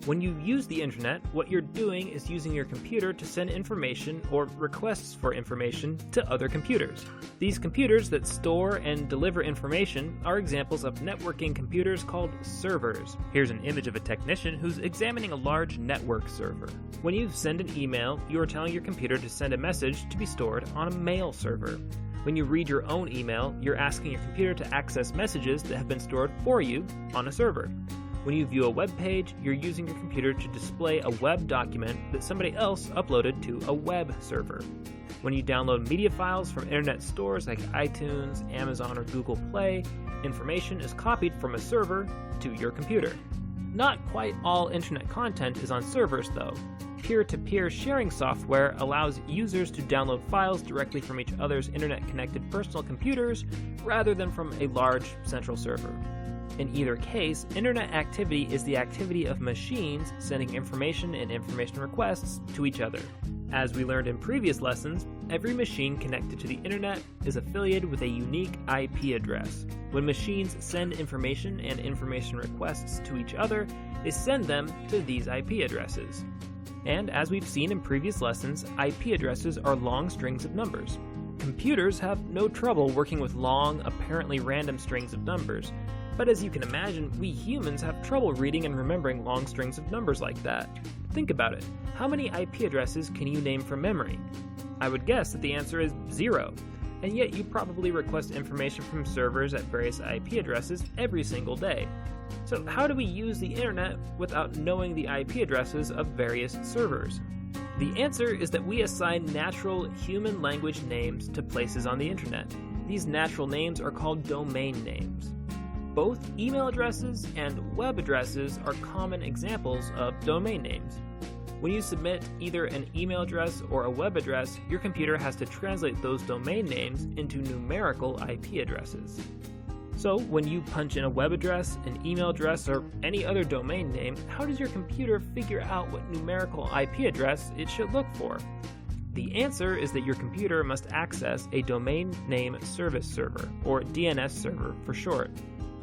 When you use the internet, what you're doing is using your computer to send information or requests for information to other computers. These computers that store and deliver information are examples of networking computers called servers. Here's an image of a technician who's examining a large network server. When you send an email, you are telling your computer to send a message to be stored on a mail server. When you read your own email, you're asking your computer to access messages that have been stored for you on a server. When you view a web page, you're using your computer to display a web document that somebody else uploaded to a web server. When you download media files from internet stores like iTunes, Amazon, or Google Play, information is copied from a server to your computer. Not quite all internet content is on servers, though. Peer-to-peer sharing software allows users to download files directly from each other's internet-connected personal computers rather than from a large central server. In either case, internet activity is the activity of machines sending information and information requests to each other. As we learned in previous lessons, every machine connected to the internet is affiliated with a unique IP address. When machines send information and information requests to each other, they send them to these IP addresses. And as we've seen in previous lessons, IP addresses are long strings of numbers. Computers have no trouble working with long, apparently random strings of numbers. But as you can imagine, we humans have trouble reading and remembering long strings of numbers like that. Think about it. How many IP addresses can you name from memory? I would guess that the answer is 0. And yet you probably request information from servers at various IP addresses every single day. So how do we use the internet without knowing the IP addresses of various servers? The answer is that we assign natural human language names to places on the internet. These natural names are called domain names. Both email addresses and web addresses are common examples of domain names. When you submit either an email address or a web address, your computer has to translate those domain names into numerical IP addresses. So when you punch in a web address, an email address, or any other domain name, how does your computer figure out what numerical IP address it should look for? The answer is that your computer must access a domain name service server, or DNS server for short.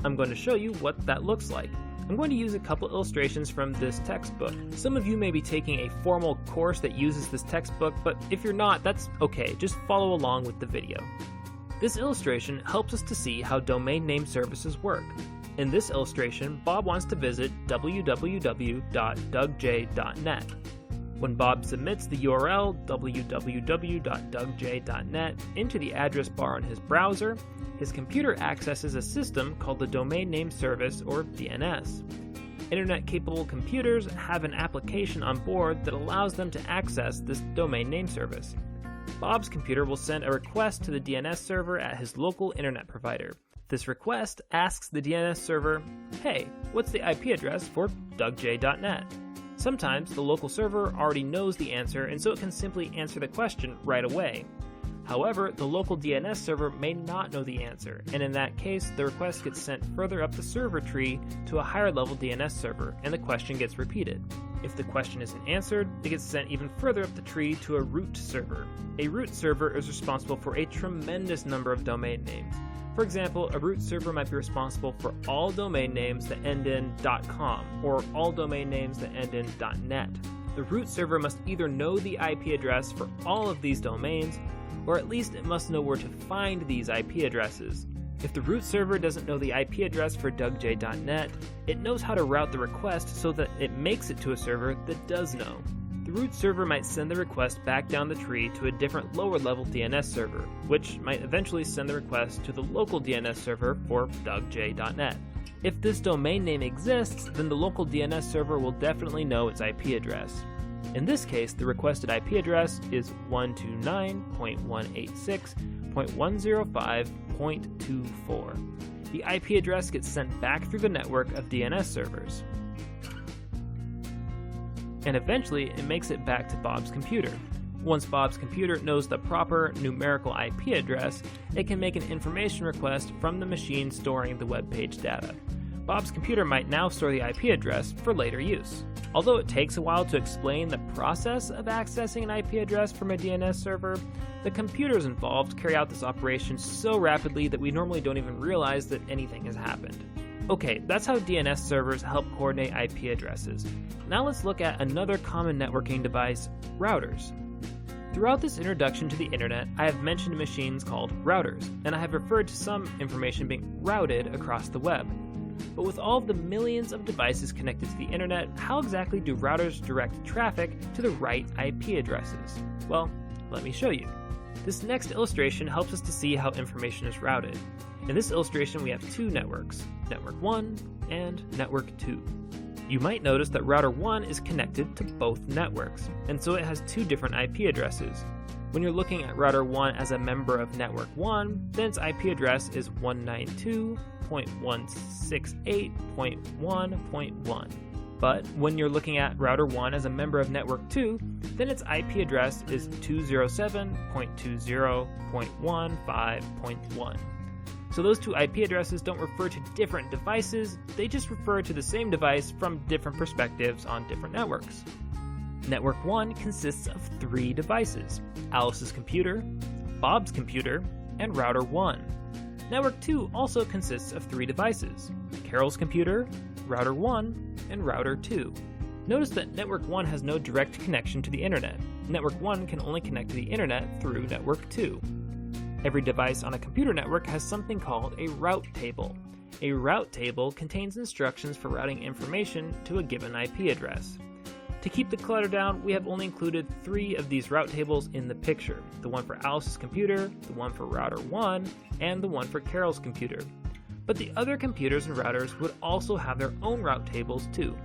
I'm going to show you what that looks like. I'm going to use a couple illustrations from this textbook. Some of you may be taking a formal course that uses this textbook, but if you're not, that's okay. Just follow along with the video. This illustration helps us to see how domain name services work. In this illustration, Bob wants to visit www.dougj.net. When Bob submits the URL www.dougj.net into the address bar on his browser, his computer accesses a system called the Domain Name Service, or DNS. Internet-capable computers have an application on board that allows them to access this domain name service. Bob's computer will send a request to the DNS server at his local internet provider. This request asks the DNS server, "Hey, what's the IP address for dougj.net?" Sometimes the local server already knows the answer, and so it can simply answer the question right away. However, the local DNS server may not know the answer, and in that case, the request gets sent further up the server tree to a higher level DNS server, and the question gets repeated. If the question isn't answered, it gets sent even further up the tree to a root server. A root server is responsible for a tremendous number of domain names. For example, a root server might be responsible for all domain names that end in .com, or all domain names that end in .net. The root server must either know the IP address for all of these domains, or at least it must know where to find these IP addresses. If the root server doesn't know the IP address for dougj.net, it knows how to route the request so that it makes it to a server that does know. The root server might send the request back down the tree to a different lower level DNS server, which might eventually send the request to the local DNS server for dougj.net. If this domain name exists, then the local DNS server will definitely know its IP address. In this case, the requested IP address is 129.186.105.24. The IP address gets sent back through the network of DNS servers. And eventually, it makes it back to Bob's computer. Once Bob's computer knows the proper numerical IP address, it can make an information request from the machine storing the web page data. Bob's computer might now store the IP address for later use. Although it takes a while to explain the process of accessing an IP address from a DNS server, the computers involved carry out this operation so rapidly that we normally don't even realize that anything has happened. Okay, that's how DNS servers help coordinate IP addresses. Now let's look at another common networking device, routers. Throughout this introduction to the internet, I have mentioned machines called routers, and I have referred to some information being routed across the web. But with all of the millions of devices connected to the internet, how exactly do routers direct traffic to the right IP addresses? Well, let me show you. This next illustration helps us to see how information is routed. In this illustration, we have two networks, Network 1 and Network 2. You might notice that Router 1 is connected to both networks, and so it has two different IP addresses. When you're looking at Router 1 as a member of Network 1, then its IP address is 192.168.1.1. But when you're looking at Router 1 as a member of Network 2, then its IP address is 207.20.15.1. So those two IP addresses don't refer to different devices, they just refer to the same device from different perspectives on different networks. Network 1 consists of 3 devices: Alice's computer, Bob's computer, and Router 1. Network 2 also consists of 3 devices: Carol's computer, Router 1, and Router 2. Notice that Network 1 has no direct connection to the internet. Network 1 can only connect to the internet through Network 2. Every device on a computer network has something called a route table. A route table contains instructions for routing information to a given IP address. To keep the clutter down, we have only included 3 of these route tables in the picture: the one for Alice's computer, the one for Router 1, and the one for Carol's computer. But the other computers and routers would also have their own route tables too.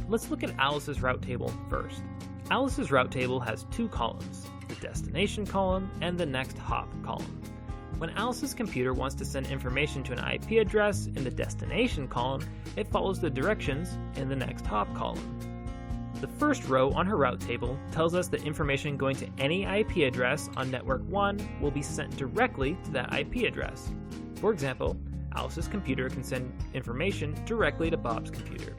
Let's look at Alice's route table first. Alice's route table has 2 columns, the destination column and the next hop column. When Alice's computer wants to send information to an IP address in the destination column, it follows the directions in the next hop column. The first row on her route table tells us that information going to any IP address on Network 1 will be sent directly to that IP address. For example, Alice's computer can send information directly to Bob's computer.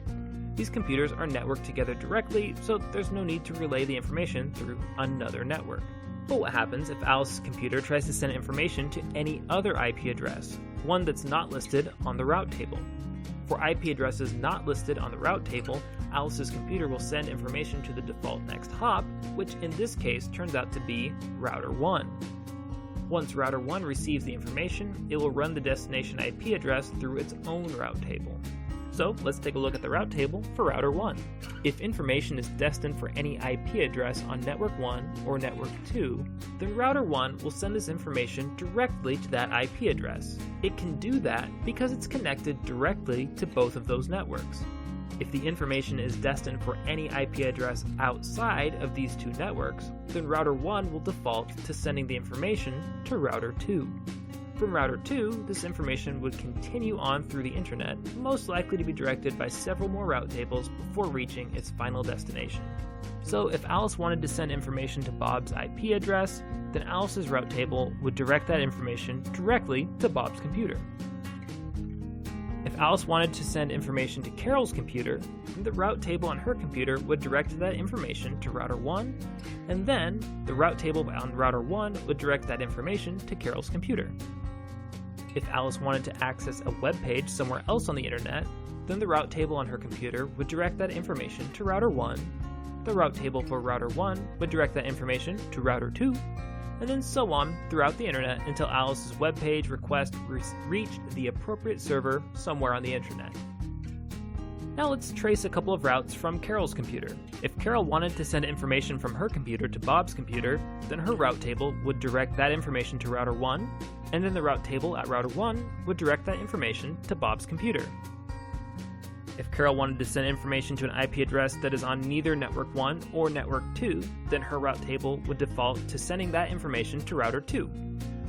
These computers are networked together directly, so there's no need to relay the information through another network. But what happens if Alice's computer tries to send information to any other IP address, one that's not listed on the route table? For IP addresses not listed on the route table, Alice's computer will send information to the default next hop, which in this case turns out to be Router 1. Once Router 1 receives the information, it will run the destination IP address through its own route table. So let's take a look at the route table for Router 1. If information is destined for any IP address on Network 1 or Network 2, then Router 1 will send this information directly to that IP address. It can do that because it's connected directly to both of those networks. If the information is destined for any IP address outside of these 2 networks, then Router 1 will default to sending the information to Router 2. From Router 2, this information would continue on through the internet, most likely to be directed by several more route tables before reaching its final destination. So if Alice wanted to send information to Bob's IP address, then Alice's route table would direct that information directly to Bob's computer. If Alice wanted to send information to Carol's computer, then the route table on her computer would direct that information to Router 1, and then the route table on Router 1 would direct that information to Carol's computer. If Alice wanted to access a web page somewhere else on the internet, then the route table on her computer would direct that information to Router 1, the route table for Router 1 would direct that information to Router 2, and then so on throughout the internet until Alice's web page request reached the appropriate server somewhere on the internet. Now let's trace a couple of routes from Carol's computer. If Carol wanted to send information from her computer to Bob's computer, then her route table would direct that information to Router 1, and then the route table at Router 1 would direct that information to Bob's computer. If Carol wanted to send information to an IP address that is on neither Network 1 or Network 2, then her route table would default to sending that information to Router 2,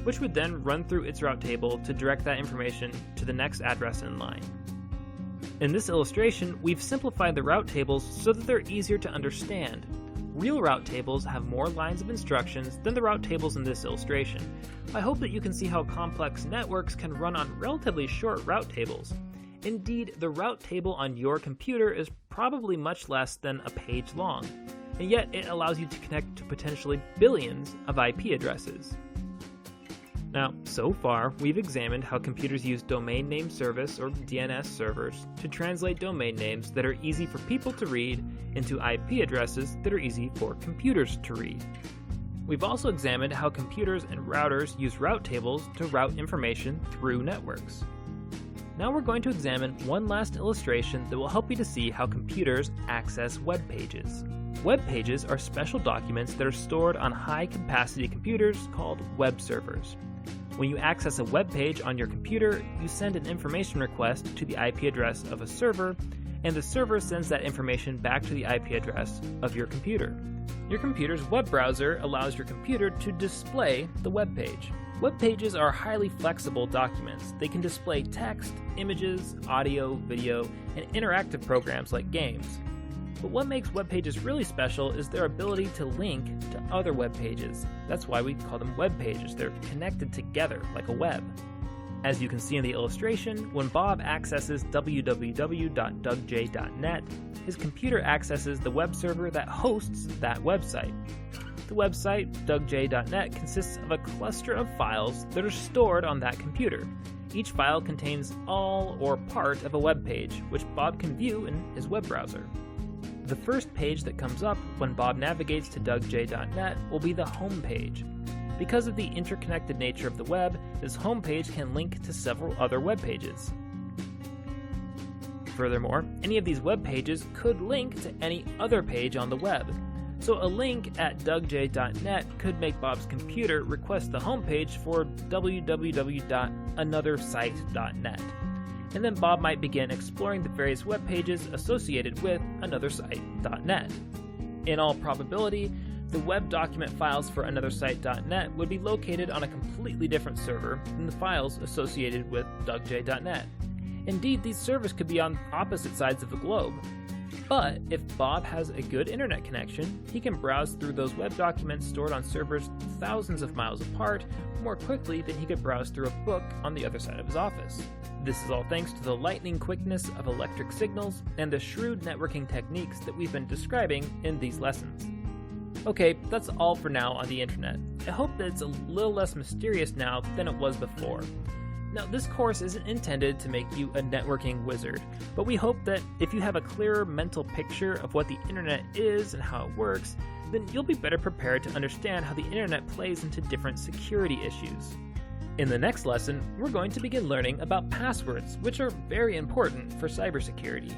which would then run through its route table to direct that information to the next address in line. In this illustration, we've simplified the route tables so that they're easier to understand. Real route tables have more lines of instructions than the route tables in this illustration. I hope that you can see how complex networks can run on relatively short route tables. Indeed, the route table on your computer is probably much less than a page long, and yet it allows you to connect to potentially billions of IP addresses. Now, so far, we've examined how computers use domain name service or DNS servers to translate domain names that are easy for people to read into IP addresses that are easy for computers to read. We've also examined how computers and routers use route tables to route information through networks. Now we're going to examine one last illustration that will help you to see how computers access web pages. Web pages are special documents that are stored on high-capacity computers called web servers. When you access a web page on your computer, you send an information request to the IP address of a server, and the server sends that information back to the IP address of your computer. Your computer's web browser allows your computer to display the web page. Web pages are highly flexible documents. They can display text, images, audio, video, and interactive programs like games. But what makes web pages really special is their ability to link to other web pages. That's why we call them web pages. They're connected together like a web. As you can see in the illustration, when Bob accesses www.dougj.net, his computer accesses the web server that hosts that website. The website, dougj.net, consists of a cluster of files that are stored on that computer. Each file contains all or part of a web page, which Bob can view in his web browser. The first page that comes up when Bob navigates to dougj.net will be the home page. Because of the interconnected nature of the web, this home page can link to several other web pages. Furthermore, any of these web pages could link to any other page on the web. So a link at dougj.net could make Bob's computer request the home page for www.anothersite.net. And then Bob might begin exploring the various web pages associated with anothersite.net. In all probability, the web document files for anothersite.net would be located on a completely different server than the files associated with dougj.net. Indeed, these servers could be on opposite sides of the globe. But if Bob has a good internet connection, he can browse through those web documents stored on servers thousands of miles apart more quickly than he could browse through a book on the other side of his office. This is all thanks to the lightning quickness of electric signals and the shrewd networking techniques that we've been describing in these lessons. Okay, that's all for now on the internet. I hope that it's a little less mysterious now than it was before. Now, this course isn't intended to make you a networking wizard, but we hope that if you have a clearer mental picture of what the internet is and how it works, then you'll be better prepared to understand how the internet plays into different security issues. In the next lesson, we're going to begin learning about passwords, which are very important for cybersecurity.